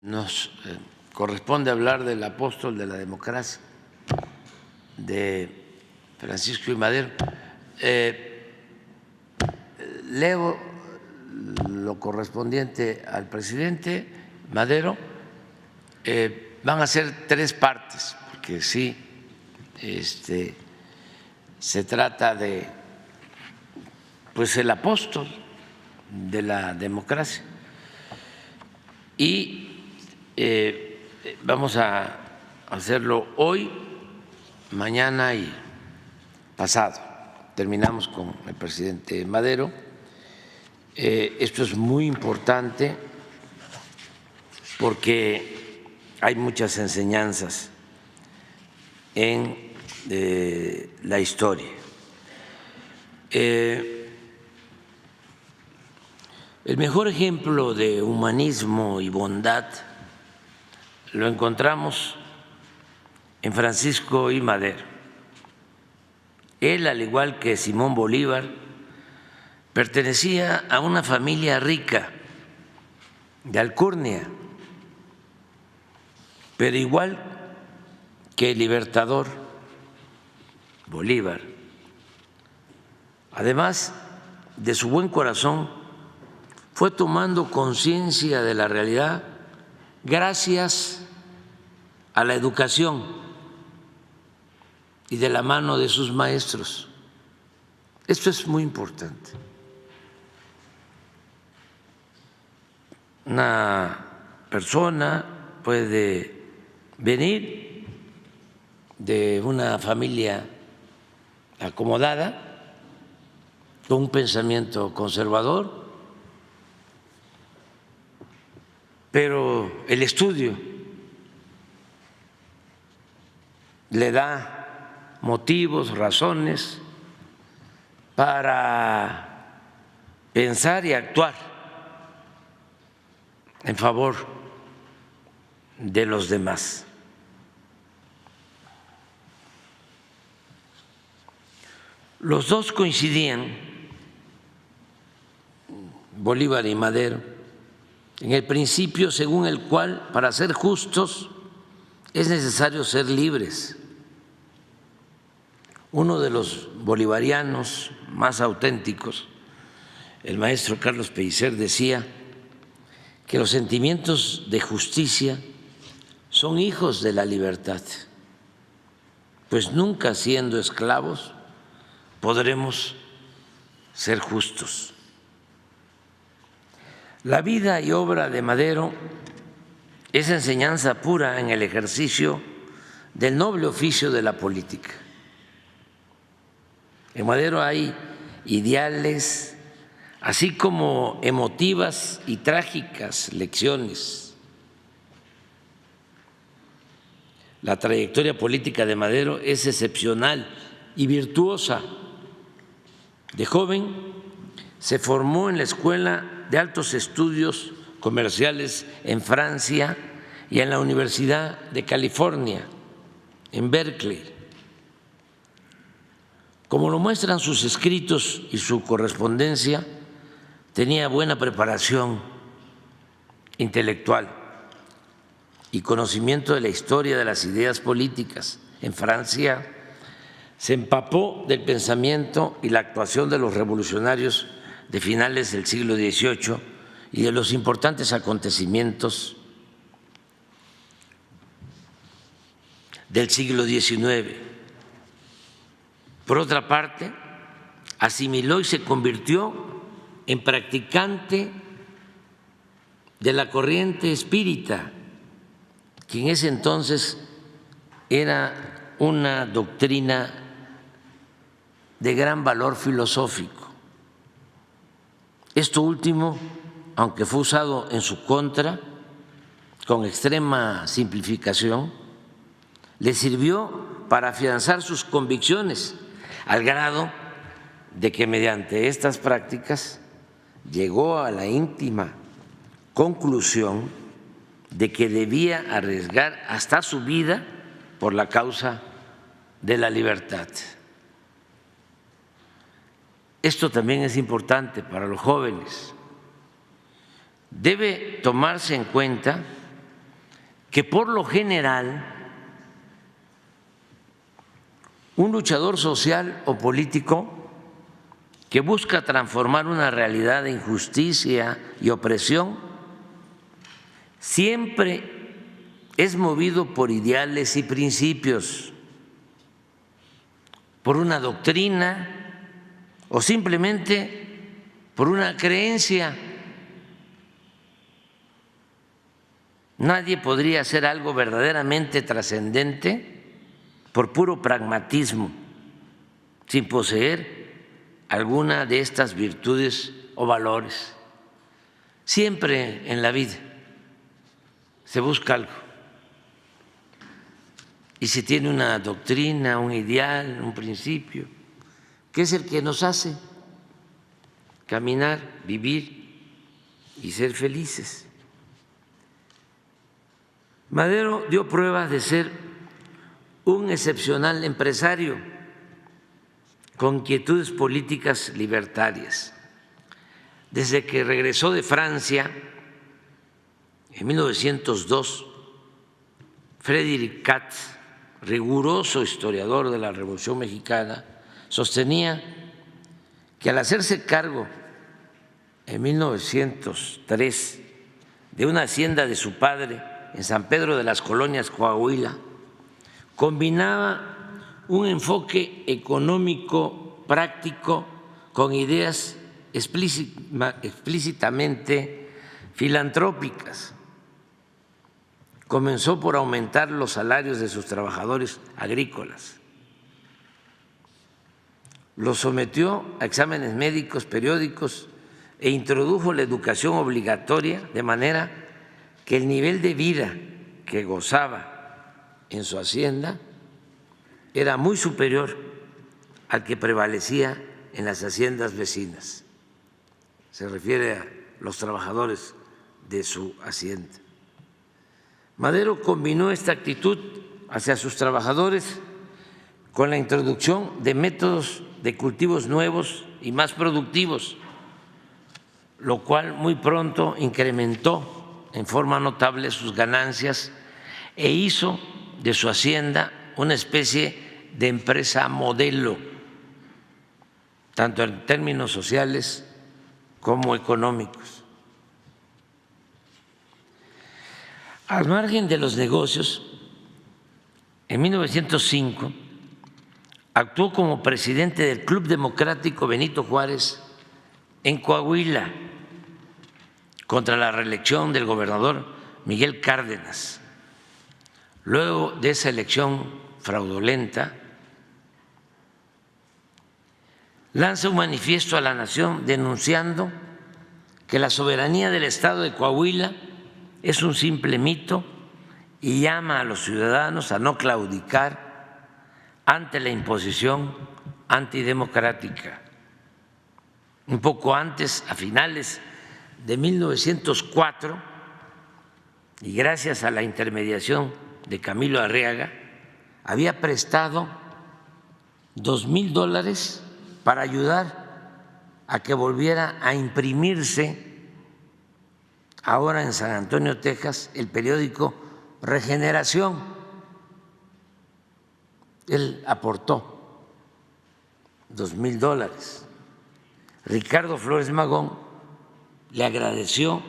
Nos corresponde hablar del apóstol de la democracia, de Francisco I. Madero. Leo lo correspondiente al presidente Madero. Van a ser tres partes, porque sí, se trata de, pues, el apóstol de la democracia. Y vamos a hacerlo hoy, mañana y pasado. Terminamos con el presidente Madero. Esto es muy importante porque hay muchas enseñanzas en la historia. El mejor ejemplo de humanismo y bondad lo encontramos en Francisco I. Madero. Él, al igual que Simón Bolívar, pertenecía a una familia rica de alcurnia, pero igual que el libertador Bolívar, además de su buen corazón, fue tomando conciencia de la realidad gracias a la educación y de la mano de sus maestros. Esto es muy importante. Una persona puede venir de una familia acomodada, con un pensamiento conservador, pero el estudio le da motivos, razones para pensar y actuar en favor de los demás. Los dos coincidían, Bolívar y Madero, en el principio según el cual para ser justos es necesario ser libres. Uno de los bolivarianos más auténticos, el maestro Carlos Pellicer, decía que los sentimientos de justicia son hijos de la libertad, pues nunca siendo esclavos podremos ser justos. La vida y obra de Madero es enseñanza pura en el ejercicio del noble oficio de la política. En Madero hay ideales, así como emotivas y trágicas lecciones. La trayectoria política de Madero es excepcional y virtuosa. De joven se formó en la Escuela de Altos Estudios Comerciales en Francia y en la Universidad de California, en Berkeley. Como lo muestran sus escritos y su correspondencia, tenía buena preparación intelectual y conocimiento de la historia de las ideas políticas. En Francia se empapó del pensamiento y la actuación de los revolucionarios de finales del siglo XVIII y de los importantes acontecimientos del siglo XIX. Por otra parte, asimiló y se convirtió en practicante de la corriente espírita, que en ese entonces era una doctrina de gran valor filosófico. Esto último, aunque fue usado en su contra, con extrema simplificación, le sirvió para afianzar sus convicciones, al grado de que mediante estas prácticas llegó a la íntima conclusión de que debía arriesgar hasta su vida por la causa de la libertad. Esto también es importante para los jóvenes. Debe tomarse en cuenta que por lo general un luchador social o político que busca transformar una realidad de injusticia y opresión siempre es movido por ideales y principios, por una doctrina o simplemente por una creencia. Nadie podría hacer algo verdaderamente trascendente por puro pragmatismo, sin poseer alguna de estas virtudes o valores. Siempre en la vida se busca algo. Y se tiene una doctrina, un ideal, un principio, que es el que nos hace caminar, vivir y ser felices. Madero dio pruebas de ser un excepcional empresario con inquietudes políticas libertarias. Desde que regresó de Francia en 1902, Frédéric Katz, riguroso historiador de la Revolución Mexicana, sostenía que al hacerse cargo en 1903 de una hacienda de su padre en San Pedro de las Colonias, Coahuila, combinaba un enfoque económico práctico con ideas explícitamente filantrópicas. Comenzó por aumentar los salarios de sus trabajadores agrícolas. Los sometió a exámenes médicos periódicos e introdujo la educación obligatoria, de manera que el nivel de vida que gozaba en su hacienda era muy superior al que prevalecía en las haciendas vecinas. Se refiere a los trabajadores de su hacienda. Madero combinó esta actitud hacia sus trabajadores con la introducción de métodos de cultivos nuevos y más productivos, lo cual muy pronto incrementó en forma notable sus ganancias e hizo de su hacienda una especie de empresa modelo, tanto en términos sociales como económicos. Al margen de los negocios, en 1905 actuó como presidente del Club Democrático Benito Juárez en Coahuila contra la reelección del gobernador Miguel Cárdenas. Luego de esa elección fraudulenta, lanza un manifiesto a la nación denunciando que la soberanía del Estado de Coahuila es un simple mito y llama a los ciudadanos a no claudicar ante la imposición antidemocrática. Un poco antes, a finales de 1904, y gracias a la intermediación de Camilo Arriaga, había prestado $2,000 para ayudar a que volviera a imprimirse ahora en San Antonio, Texas, el periódico Regeneración. Él aportó $2,000. Ricardo Flores Magón le agradeció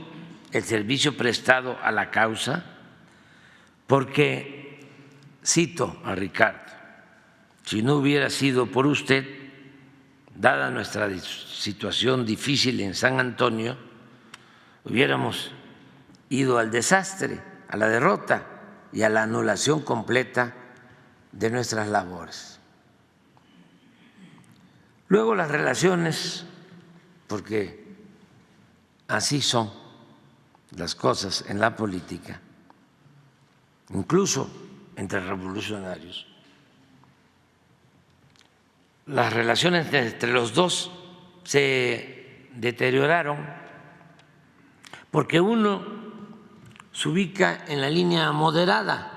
el servicio prestado a la causa porque, cito a Ricardo, si no hubiera sido por usted, dada nuestra situación difícil en San Antonio, hubiéramos ido al desastre, a la derrota y a la anulación completa de nuestras labores. Luego las relaciones, porque así son las cosas en la política, incluso entre revolucionarios, las relaciones entre los dos se deterioraron porque uno se ubica en la línea moderada,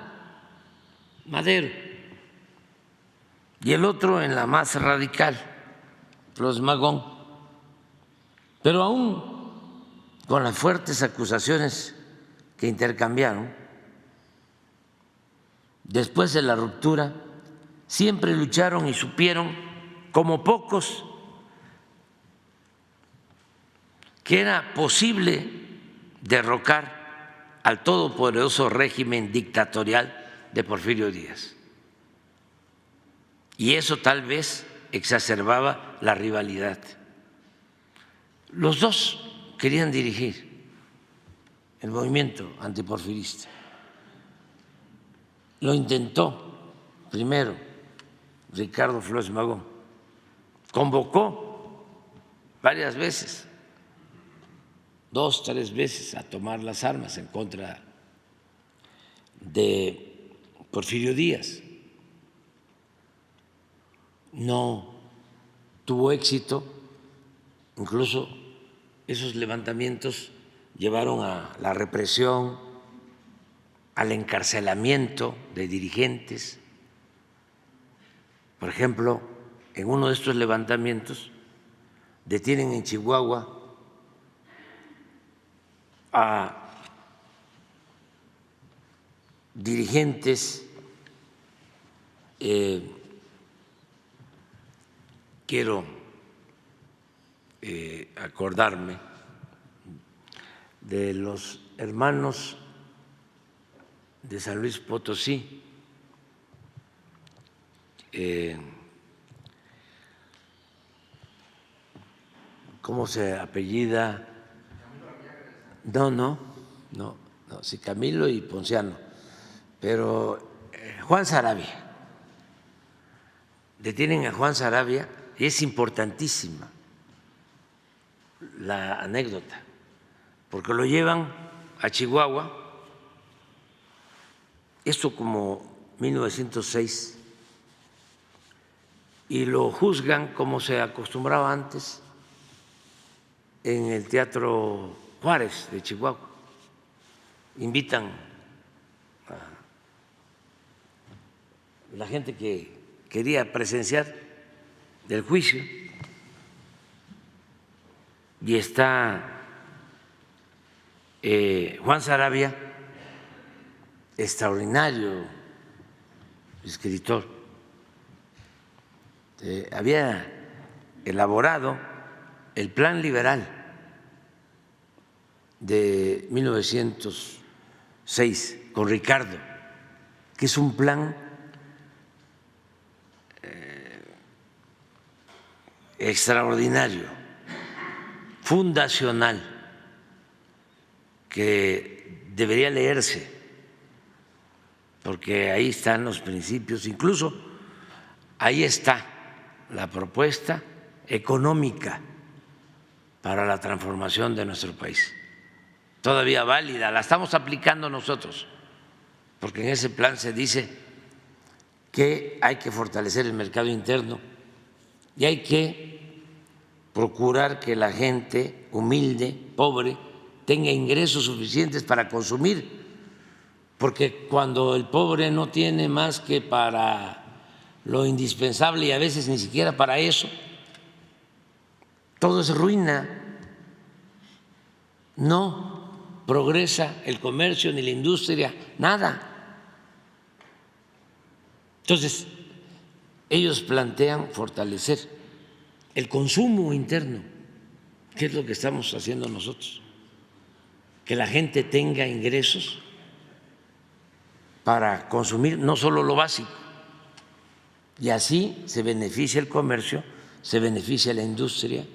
Madero, y el otro en la más radical, Flores Magón. Pero aún con las fuertes acusaciones que intercambiaron, después de la ruptura, siempre lucharon y supieron, como pocos, que era posible derrocar al todopoderoso régimen dictatorial de Porfirio Díaz. Y eso tal vez exacerbaba la rivalidad. Los dos querían dirigir el movimiento antiporfirista. Lo intentó primero Ricardo Flores Magón, convocó varias veces, 2, 3 veces, a tomar las armas en contra de Porfirio Díaz. No tuvo éxito, incluso esos levantamientos llevaron a la represión, al encarcelamiento de dirigentes. Por ejemplo, en uno de estos levantamientos detienen en Chihuahua a dirigentes, quiero acordarme de los hermanos de San Luis Potosí, ¿cómo se apellida? No, sí, Camilo y Ponciano, pero Juan Saravia. Detienen a Juan Saravia y es importantísima la anécdota, porque lo llevan a Chihuahua, esto como 1906, y lo juzgan como se acostumbraba antes en el Teatro Juárez de Chihuahua. Invitan a la gente que quería presenciar del juicio y está Juan Saravia, extraordinario escritor, había elaborado el Plan Liberal de 1906 con Ricardo, que es un plan extraordinario, fundacional, que debería leerse, porque ahí están los principios, incluso ahí está la propuesta económica para la transformación de nuestro país, todavía válida, la estamos aplicando nosotros, porque en ese plan se dice que hay que fortalecer el mercado interno y hay que procurar que la gente humilde, pobre, tenga ingresos suficientes para consumir, porque cuando el pobre no tiene más que para lo indispensable y a veces ni siquiera para eso, todo es ruina, no progresa el comercio ni la industria, nada. Entonces, ellos plantean fortalecer el consumo interno, que es lo que estamos haciendo nosotros, que la gente tenga ingresos para consumir no solo lo básico, y así se beneficia el comercio, se beneficia la industria,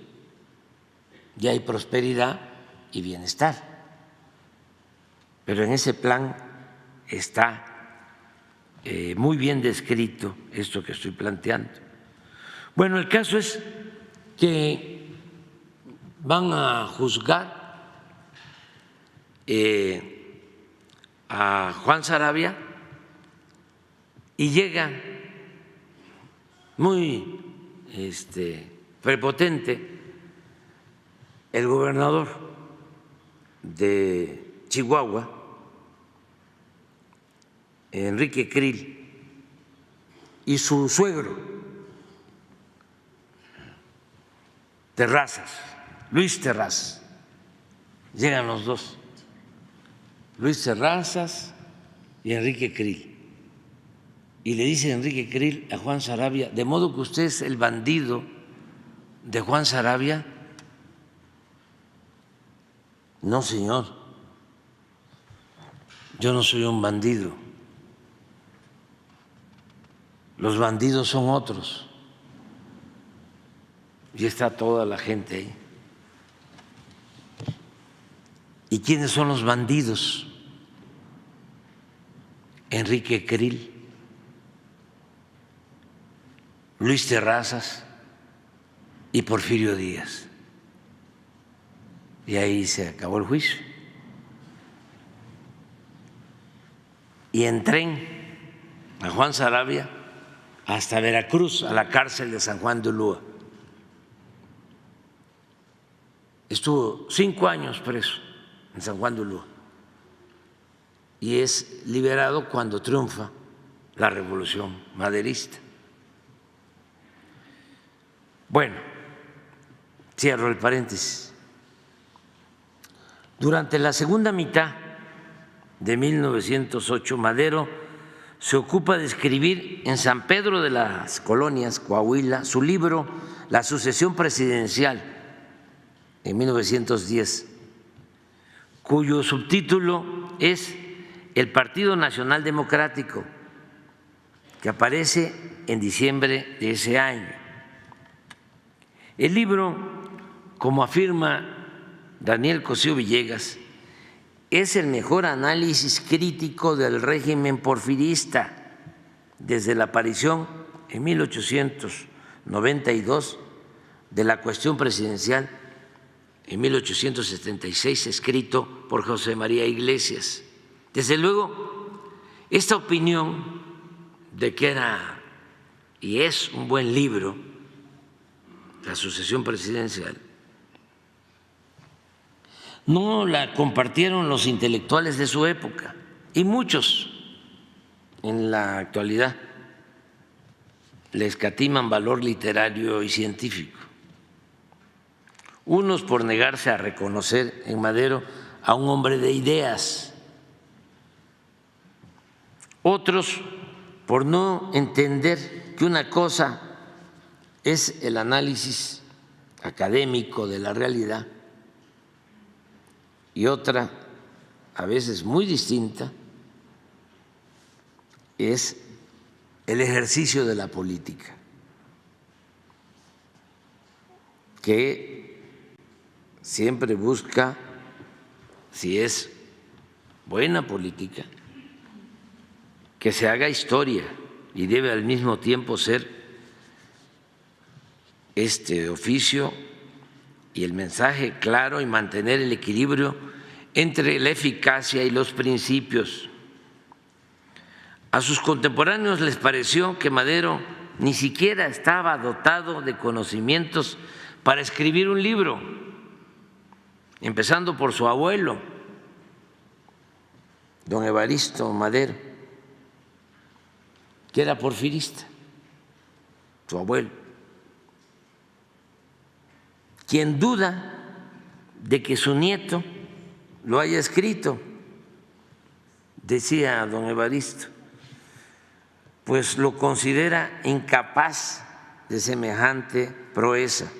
y hay prosperidad y bienestar. Pero en ese plan está muy bien descrito esto que estoy planteando. Bueno, el caso es que van a juzgar a Juan Saravia y llega muy prepotente el gobernador de Chihuahua, Enrique Krill, y su suegro, Terrazas, Luis Terrazas, llegan los dos, Luis Terrazas y Enrique Krill, y le dice Enrique Krill a Juan Saravia: ¿de modo que usted es el bandido de Juan Saravia? No, señor, yo no soy un bandido, los bandidos son otros. Y está toda la gente ahí. ¿Y quiénes son los bandidos? Enrique Krill, Luis Terrazas y Porfirio Díaz. Y ahí se acabó el juicio. Y en tren a Juan Saravia hasta Veracruz, a la cárcel de San Juan de Ulúa. Estuvo 5 años preso en San Juan de Ulúa y es liberado cuando triunfa la Revolución Maderista. Bueno, cierro el paréntesis. Durante la segunda mitad de 1908, Madero se ocupa de escribir en San Pedro de las Colonias, Coahuila, su libro La sucesión presidencial, en 1910, cuyo subtítulo es El Partido Nacional Democrático, que aparece en diciembre de ese año. El libro, como afirma Daniel Cosío Villegas, es el mejor análisis crítico del régimen porfirista desde la aparición en 1892 de la cuestión presidencial en 1876, escrito por José María Iglesias. Desde luego, esta opinión de que era y es un buen libro, La sucesión presidencial, no la compartieron los intelectuales de su época y muchos en la actualidad le escatiman valor literario y científico. Unos por negarse a reconocer en Madero a un hombre de ideas, otros por no entender que una cosa es el análisis académico de la realidad y otra, a veces muy distinta, es el ejercicio de la política, que siempre busca, si es buena política, que se haga historia y debe al mismo tiempo ser este oficio y el mensaje claro y mantener el equilibrio entre la eficacia y los principios. A sus contemporáneos les pareció que Madero ni siquiera estaba dotado de conocimientos para escribir un libro, empezando por su abuelo, don Evaristo Madero, que era porfirista, su abuelo. Quien duda de que su nieto lo haya escrito, decía don Evaristo, pues lo considera incapaz de semejante proeza.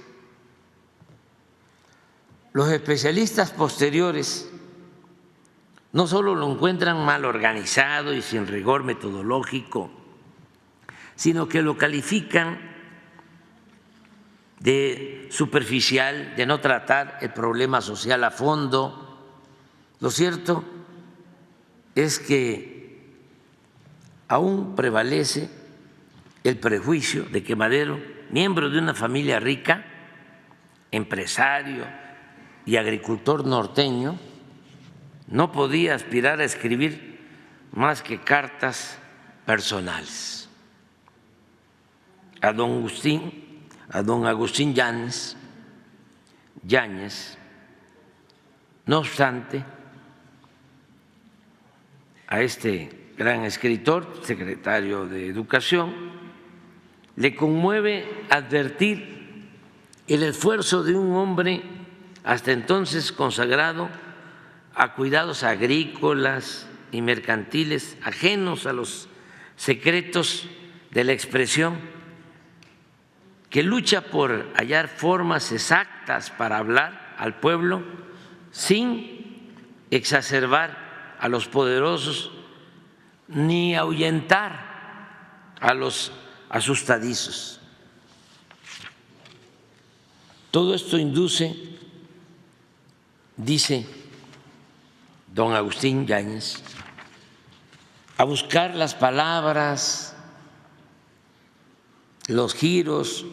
Los especialistas posteriores no solo lo encuentran mal organizado y sin rigor metodológico, sino que lo califican de superficial, de no tratar el problema social a fondo. Lo cierto es que aún prevalece el prejuicio de que Madero, miembro de una familia rica, empresario y agricultor norteño, no podía aspirar a escribir más que cartas personales. A don Agustín Yáñez, no obstante, a este gran escritor, secretario de Educación, le conmueve advertir el esfuerzo de un hombre hasta entonces consagrado a cuidados agrícolas y mercantiles ajenos a los secretos de la expresión, que lucha por hallar formas exactas para hablar al pueblo sin exacerbar a los poderosos ni ahuyentar a los asustadizos. Todo esto induce, dice don Agustín Yáñez, a buscar las palabras, los giros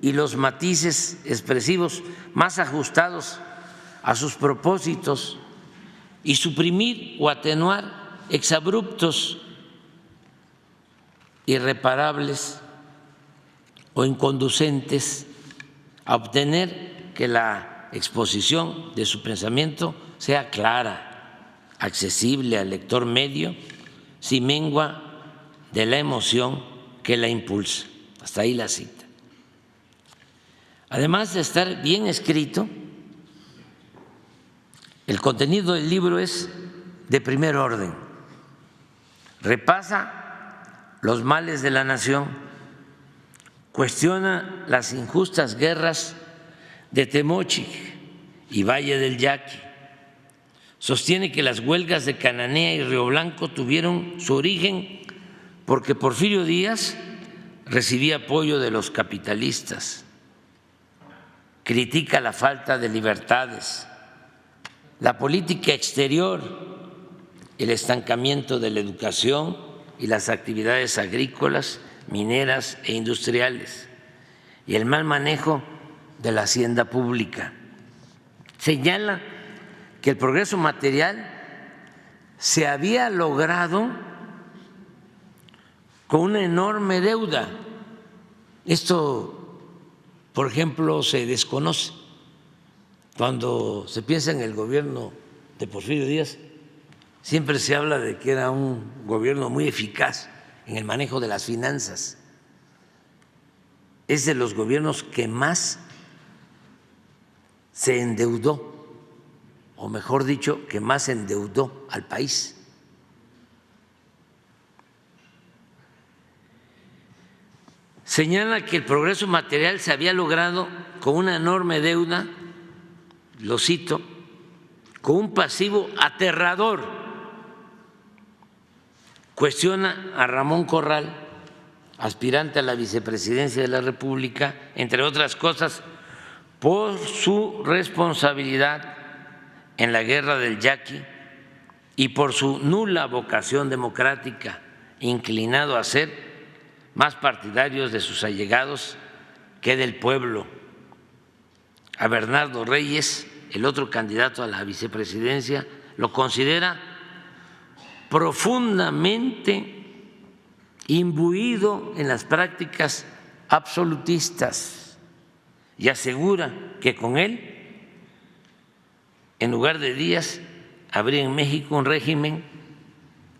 y los matices expresivos más ajustados a sus propósitos y suprimir o atenuar exabruptos, irreparables o inconducentes a obtener que la exposición de su pensamiento sea clara, accesible al lector medio, sin mengua de la emoción que la impulsa. Hasta ahí la cita. Además de estar bien escrito, el contenido del libro es de primer orden. Repasa los males de la nación, cuestiona las injustas guerras de Temochic y Valle del Yaqui, sostiene que las huelgas de Cananea y Río Blanco tuvieron su origen porque Porfirio Díaz recibía apoyo de los capitalistas, critica la falta de libertades, la política exterior, el estancamiento de la educación y las actividades agrícolas, mineras e industriales, y el mal manejo de la hacienda pública. Señala que el progreso material se había logrado con una enorme deuda. Esto, por ejemplo, se desconoce. Cuando se piensa en el gobierno de Porfirio Díaz, siempre se habla de que era un gobierno muy eficaz en el manejo de las finanzas. Es de los gobiernos que más se endeudó, o mejor dicho, que más endeudó al país. Señala que el progreso material se había logrado con una enorme deuda, lo cito, con un pasivo aterrador. Cuestiona a Ramón Corral, aspirante a la vicepresidencia de la República, entre otras cosas, por su responsabilidad en la guerra del Yaqui y por su nula vocación democrática, inclinado a ser más partidarios de sus allegados que del pueblo. A Bernardo Reyes, el otro candidato a la vicepresidencia, lo considera profundamente imbuido en las prácticas absolutistas y asegura que con él, en lugar de Díaz, habría en México un régimen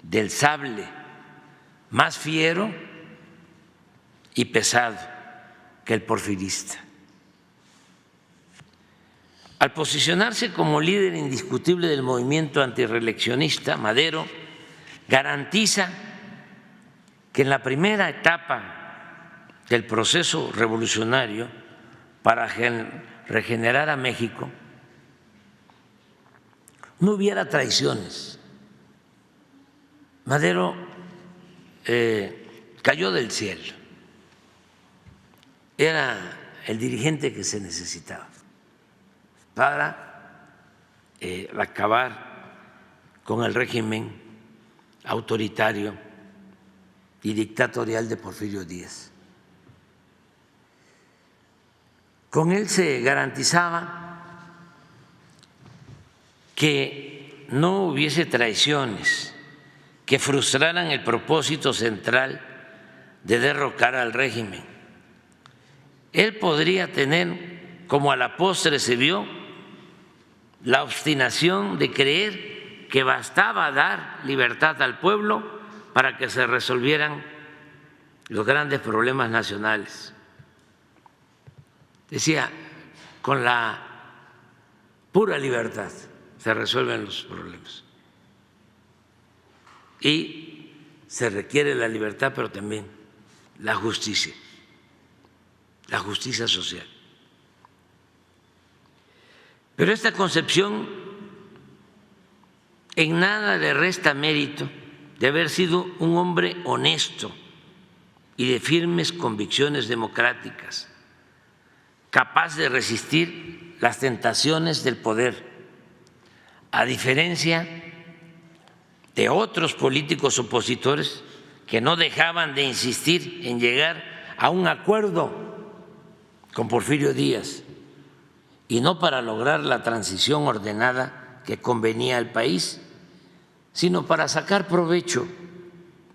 del sable, más fiero y pesado que el porfirista. Al posicionarse como líder indiscutible del movimiento antirreeleccionista, Madero garantiza que en la primera etapa del proceso revolucionario para regenerar a México no hubiera traiciones. Madero cayó del cielo, era el dirigente que se necesitaba para acabar con el régimen autoritario y dictatorial de Porfirio Díaz. Con él se garantizaba que no hubiese traiciones que frustraran el propósito central de derrocar al régimen. Él podría tener, como a la postre se vio, la obstinación de creer que bastaba dar libertad al pueblo para que se resolvieran los grandes problemas nacionales. Decía, con la pura libertad se resuelven los problemas. Y se requiere la libertad, pero también la justicia social. Pero esta concepción en nada le resta mérito de haber sido un hombre honesto y de firmes convicciones democráticas, capaz de resistir las tentaciones del poder, a diferencia de otros políticos opositores que no dejaban de insistir en llegar a un acuerdo con Porfirio Díaz, y no para lograr la transición ordenada que convenía al país, sino para sacar provecho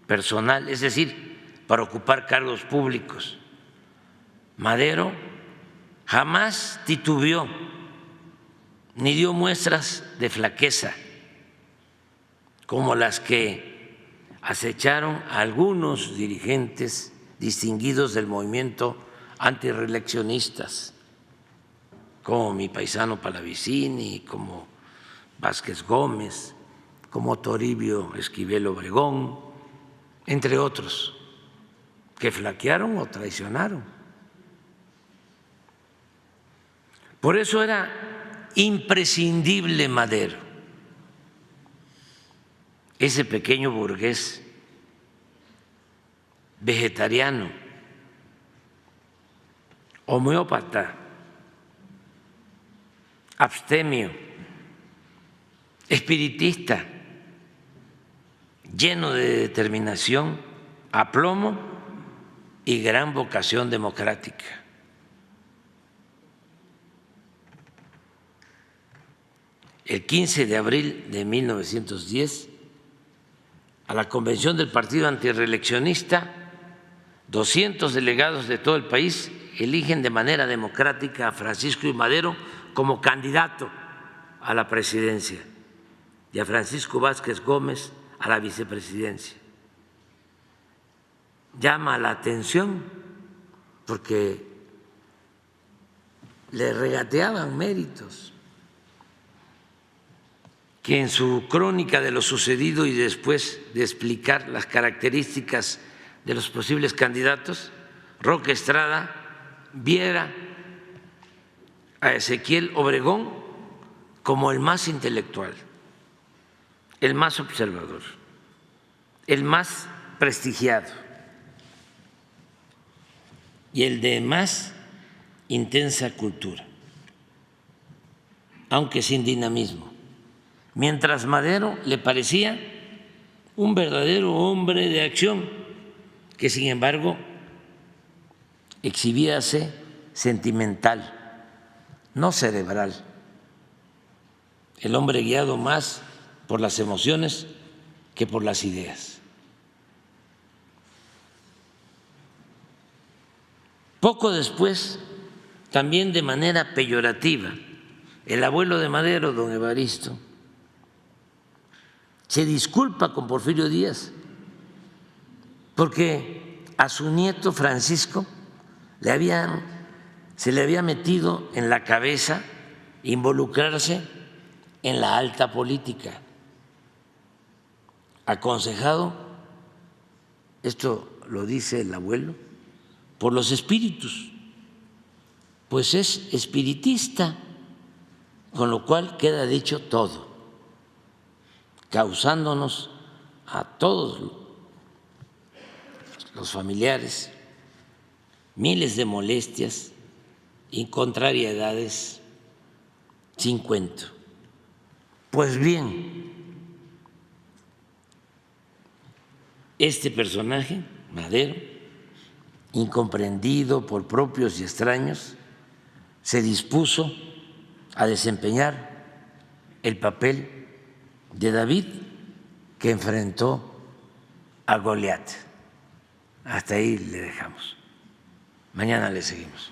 personal, es decir, para ocupar cargos públicos. Madero jamás titubeó ni dio muestras de flaqueza como las que acecharon a algunos dirigentes distinguidos del movimiento antirreeleccionistas, como mi paisano Pallavicini, como Vázquez Gómez, como Toribio Esquivel Obregón, entre otros, que flaquearon o traicionaron. Por eso era imprescindible Madero, ese pequeño burgués vegetariano, homeópata, abstemio, espiritista, lleno de determinación, aplomo y gran vocación democrática. El 15 de abril de 1910, a la convención del Partido Antirreeleccionista, 200 delegados de todo el país eligen de manera democrática a Francisco I. Madero como candidato a la presidencia y a Francisco Vázquez Gómez a la vicepresidencia. Llama la atención porque le regateaban méritos, que en su crónica de lo sucedido y después de explicar las características de los posibles candidatos, Roque Estrada viera a Ezequiel Obregón como el más intelectual, el más observador, el más prestigiado y el de más intensa cultura, aunque sin dinamismo, mientras Madero le parecía un verdadero hombre de acción que, sin embargo, exhibíase sentimental, no cerebral, el hombre guiado más por las emociones que por las ideas. Poco después, también de manera peyorativa, el abuelo de Madero, don Evaristo, se disculpa con Porfirio Díaz porque a su nieto Francisco se le había metido en la cabeza involucrarse en la alta política, aconsejado, esto lo dice el abuelo, por los espíritus, pues es espiritista, con lo cual queda dicho todo, causándonos a todos los familiares miles de molestias y contrariedades sin cuento. Pues bien, este personaje, Madero, incomprendido por propios y extraños, se dispuso a desempeñar el papel de David que enfrentó a Goliat. Hasta ahí le dejamos. Mañana le seguimos.